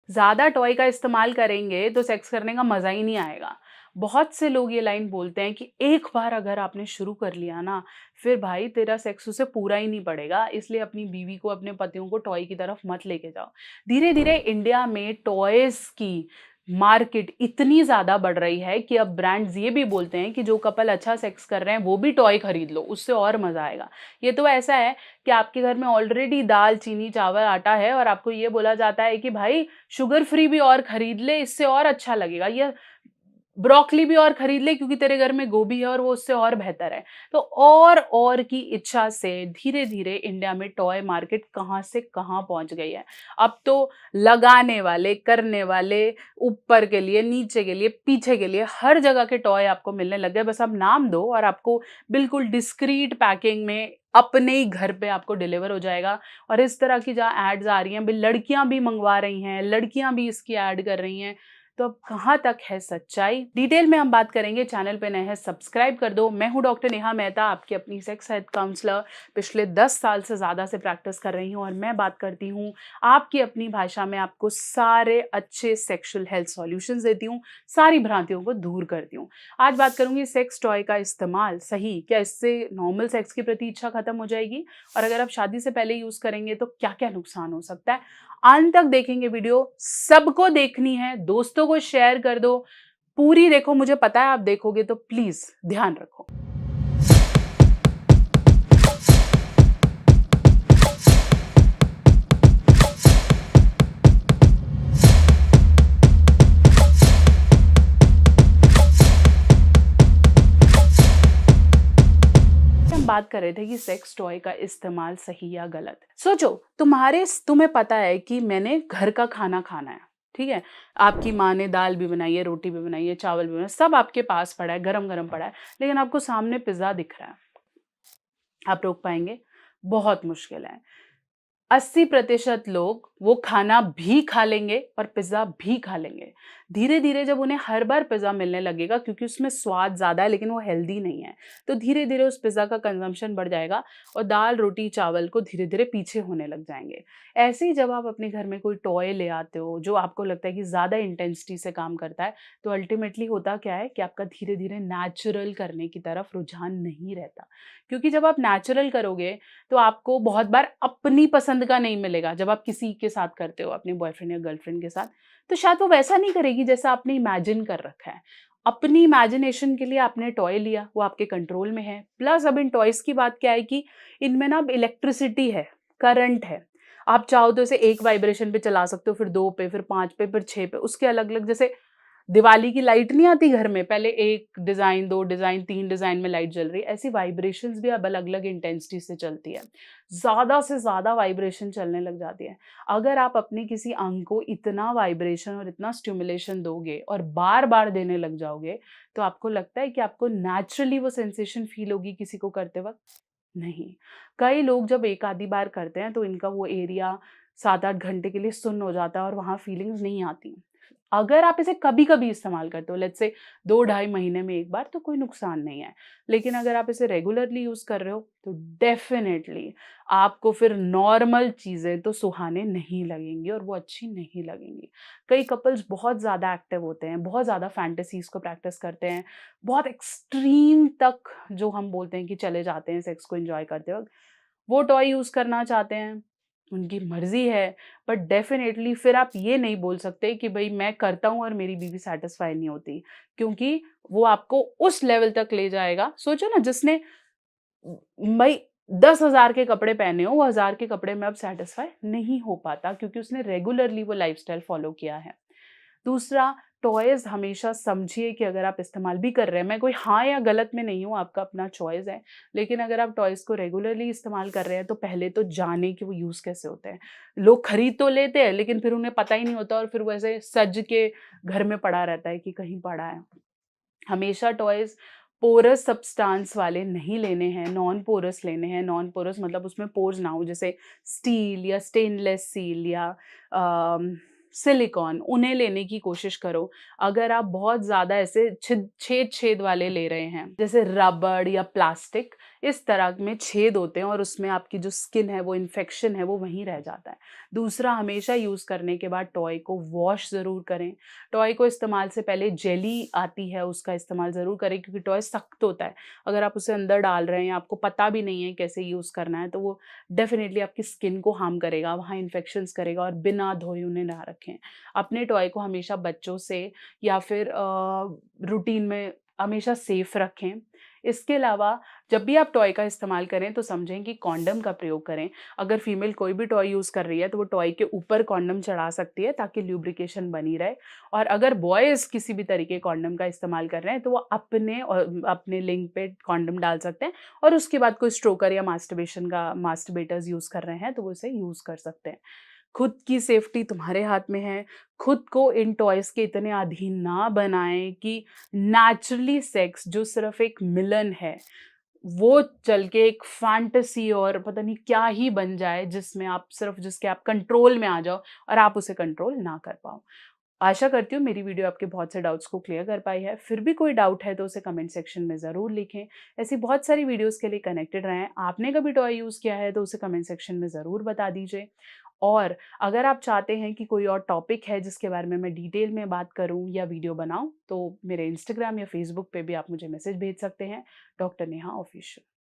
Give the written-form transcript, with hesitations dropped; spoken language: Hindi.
ज़्यादा टॉय का इस्तेमाल करेंगे तो सेक्स करने का मज़ा ही नहीं आएगा। बहुत से लोग ये लाइन बोलते हैं कि एक बार अगर आपने शुरू कर लिया ना, फिर भाई तेरा सेक्स उससे पूरा ही नहीं पड़ेगा, इसलिए अपनी बीवी को, अपने पतियों को टॉय की तरफ मत लेके जाओ। धीरे-धीरे इंडिया में टॉयज़ की मार्केट इतनी ज़्यादा बढ़ रही है कि अब ब्रांड्स ये भी बोलते हैं कि जो कपल अच्छा सेक्स कर रहे हैं, वो भी टॉय खरीद लो, उससे और मज़ा आएगा। ये तो ऐसा है कि आपके घर में ऑलरेडी दाल, चीनी, चावल, आटा है और आपको ये बोला जाता है कि भाई शुगर फ्री भी और खरीद ले, इससे और अच्छा लगेगा। या ब्रोकोली भी और खरीद ले क्योंकि तेरे घर में गोभी है और वो उससे और बेहतर है। तो और की इच्छा से धीरे-धीरे इंडिया में टॉय मार्केट कहाँ से कहाँ पहुँच गई है। अब तो लगाने वाले, करने वाले, ऊपर के लिए, नीचे के लिए, पीछे के लिए हर जगह के टॉय आपको मिलने लग गए। बस आप नाम दो और आपको बिल्कुल डिस्क्रीट पैकिंग में अपने ही घर पे आपको डिलीवर हो जाएगा। और इस तरह की जहाँ एड्स आ रही हैं, भई लड़कियाँ भी मँगवा रही हैं, लड़कियाँ भी इसकी ऐड कर रही हैं। तो अब कहाँ तक है सच्चाई? डिटेल में हम बात करेंगे। चैनल पे नए हैं, सब्सक्राइब कर दो। मैं हूँ डॉक्टर नेहा मेहता, आपकी अपनी सेक्स हेल्थ काउंसलर। पिछले 10 साल से ज़्यादा से प्रैक्टिस कर रही हूँ और मैं बात करती हूँ आपकी अपनी भाषा में, आपको सारे अच्छे सेक्सुअल हेल्थ सॉल्यूशंस देती हूँ, सारी भ्रांतियों को दूर करती हूँ। आज बात करूँगी सेक्स टॉय का इस्तेमाल सही, क्या इससे नॉर्मल सेक्स की प्रति इच्छा खत्म हो जाएगी? और अगर आप शादी से पहले यूज़ करेंगे तो क्या-क्या नुकसान हो सकता है? अंत तक देखेंगे वीडियो, सबको देखनी है, दोस्तों को शेयर कर दो, पूरी देखो। मुझे पता है आप देखोगे तो प्लीज़ ध्यान रखो। हम बात कर रहे थे कि सेक्स टॉय का इस्तेमाल सही या गलत है। सोचो, तुम्हें पता है कि मैंने घर का खाना खाना है, ठीक है? आपकी माँ ने दाल भी बनाई है, रोटी भी बनाई है, चावल भी बनाए, सब आपके पास पड़ा है, गरम-गरम पड़ा है, लेकिन आपको सामने पिज़्ज़ा दिख रहा है। आप रोक पाएँगे? बहुत मुश्किल है। 80% लोग वो खाना भी खा लेंगे और पिज़्ज़ा भी खा लेंगे। धीरे-धीरे जब उन्हें हर बार पिज़्ज़ा मिलने लगेगा, क्योंकि उसमें स्वाद ज़्यादा है लेकिन वो हेल्दी नहीं है, तो धीरे-धीरे उस पिज़्ज़ा का कंज़म्पशन बढ़ जाएगा और दाल, रोटी, चावल को धीरे-धीरे पीछे होने लग जाएँगे। ऐसे ही जब आप अपने घर में कोई टॉय ले आते हो, जो आपको लगता है कि ज़्यादा इंटेंसिटी से काम करता है, तो अल्टीमेटली होता क्या है कि आपका धीरे-धीरे नेचुरल करने की तरफ रुझान नहीं रहता। क्योंकि जब आप नेचुरल करोगे तो आपको बहुत बार अपनी पसंद का नहीं मिलेगा। जब आप किसी के साथ करते हो, अपने बॉयफ्रेंड या गर्लफ्रेंड के साथ, तो शायद वो वैसा नहीं करेगी जैसा आपने इमेजिन कर रखा है। अपनी इमेजिनेशन के लिए आपने टॉय लिया, वो आपके कंट्रोल में है। प्लस अब इन टॉयज़ की बात क्या है कि इनमें ना अब इलेक्ट्रिसिटी है, करंट है। आप चाहो तो इसे 1 वाइब्रेशन पे चला सकते हो, फिर 2 पे, फिर 5 पे, फिर 6 पे, उसके अलग-अलग। जैसे दिवाली की लाइट नहीं आती घर में, पहले 1 डिज़ाइन, 2 डिज़ाइन, 3 डिज़ाइन में लाइट जल रही है, ऐसी वाइब्रेशंस भी अब अलग-अलग इंटेंसिटी से चलती है। ज़्यादा से ज़्यादा वाइब्रेशन चलने लग जाती है। अगर आप अपने किसी अंग को इतना वाइब्रेशन और इतना स्टिमुलेशन दोगे और बार-बार देने लग जाओगे, तो आपको लगता है कि आपको नेचुरली वो सेंसेशन फ़ील होगी किसी को करते वक़्त? नहीं। कई लोग जब एक आधी बार करते हैं तो इनका वो एरिया 7-8 घंटे के लिए सुन्न हो जाता है और वहाँ फीलिंग्स नहीं आती। अगर आप इसे कभी-कभी इस्तेमाल करते हो, लेट्स से 2 ढाई महीने में 1 बार, तो कोई नुकसान नहीं है। लेकिन अगर आप इसे रेगुलरली यूज़ कर रहे हो तो डेफ़िनेटली आपको फिर नॉर्मल चीज़ें तो सुहाने नहीं लगेंगी और वो अच्छी नहीं लगेंगी। कई कपल्स बहुत ज़्यादा एक्टिव होते हैं, बहुत ज़्यादा फैंटेसीज़ को प्रैक्टिस करते हैं, बहुत एक्सट्रीम तक जो हम बोलते हैं कि चले जाते हैं सेक्स को एन्जॉय करते वक़्त। वो टॉय यूज़ करना चाहते हैं, उनकी मर्ज़ी है, बट डेफ़िनेटली फिर आप ये नहीं बोल सकते कि भई मैं करता हूँ और मेरी बीवी सैटिस्फाई नहीं होती, क्योंकि वो आपको उस लेवल तक ले जाएगा। सोचो ना, जिसने भई 10,000 के कपड़े पहने हो, वो 1000 के कपड़े में अब सैटिस्फाई नहीं हो पाता, क्योंकि उसने रेगुलरली वो लाइफ़स्टाइल फ़ॉलो किया है। दूसरा, टॉयज़ हमेशा समझिए कि अगर आप इस्तेमाल भी कर रहे हैं, मैं कोई हाँ या गलत में नहीं हूँ, आपका अपना चॉइस है। लेकिन अगर आप टॉयज़ को रेगुलरली इस्तेमाल कर रहे हैं, तो पहले तो जानें कि वो यूज़ कैसे होते हैं। लोग खरीद तो लेते हैं, लेकिन फिर उन्हें पता ही नहीं होता और फिर वो ऐसे सज के घर में पड़ा रहता है कि कहीं पड़ा है। हमेशा टॉयज़ पोरस सब्सटेंस वाले नहीं लेने हैं, नॉन पोरस लेने हैं। नॉन पोरस मतलब उसमें पोर्स ना हो, जैसे स्टील या स्टेनलेस स्टील या सिलिकॉन, उन्हें लेने की कोशिश करो। अगर आप बहुत ज़्यादा ऐसे छेद-छेद वाले ले रहे हैं, जैसे रबड़ या प्लास्टिक, इस तरह में छेद होते हैं और उसमें आपकी जो स्किन है, वो इन्फेक्शन है, वो वहीं रह जाता है। दूसरा, हमेशा यूज़ करने के बाद टॉय को वॉश ज़रूर करें। टॉय को इस्तेमाल से पहले जेली आती है, उसका इस्तेमाल ज़रूर करें, क्योंकि टॉय सख्त होता है। अगर आप उसे अंदर डाल रहे हैं, आपको पता भी नहीं है कैसे यूज़ करना है, तो वो डेफ़िनिटली आपकी स्किन को हार्म करेगा, वहाँ इन्फेक्शंस करेगा, और बिना धोए उन्हें ना रखें। अपने टॉय को हमेशा बच्चों से या फिर रूटीन में हमेशा सेफ रखें। इसके अलावा जब भी आप टॉय का इस्तेमाल करें तो समझें कि कॉन्डम का प्रयोग करें। अगर फीमेल कोई भी टॉय यूज़ कर रही है तो वो टॉय के ऊपर कॉन्डम चढ़ा सकती है, ताकि ल्यूब्रिकेशन बनी रहे। और अगर बॉयज़ किसी भी तरीके के कॉन्डम का इस्तेमाल कर रहे हैं तो वो अपने लिंग पे कॉन्डम डाल सकते हैं, और उसके बाद कोई स्ट्रोकर या मास्टरबेटर्स यूज़ कर रहे हैं तो वो इसे यूज़ कर सकते हैं। खुद की सेफ्टी तुम्हारे हाथ में है। खुद को इन टॉयज़ के इतने अधीन ना बनाएँ कि नेचुरली सेक्स जो सिर्फ़ एक मिलन है, वो चल के एक फैंटेसी और पता नहीं क्या ही बन जाए, जिसके आप कंट्रोल में आ जाओ और आप उसे कंट्रोल ना कर पाओ। आशा करती हूँ मेरी वीडियो आपके बहुत से डाउट्स को क्लियर कर पाई है। फिर भी कोई डाउट है तो उसे कमेंट सेक्शन में ज़रूर लिखें। ऐसी बहुत सारी वीडियोज़ के लिए कनेक्टेड रहें। आपने कभी टॉय यूज़ किया है तो उसे कमेंट सेक्शन में ज़रूर बता दीजिए। और अगर आप चाहते हैं कि कोई और टॉपिक है जिसके बारे में मैं डिटेल में बात करूँ या वीडियो बनाऊँ, तो मेरे इंस्टाग्राम या फ़ेसबुक पे भी आप मुझे मैसेज भेज सकते हैं, डॉक्टर नेहा ऑफ़िशियल।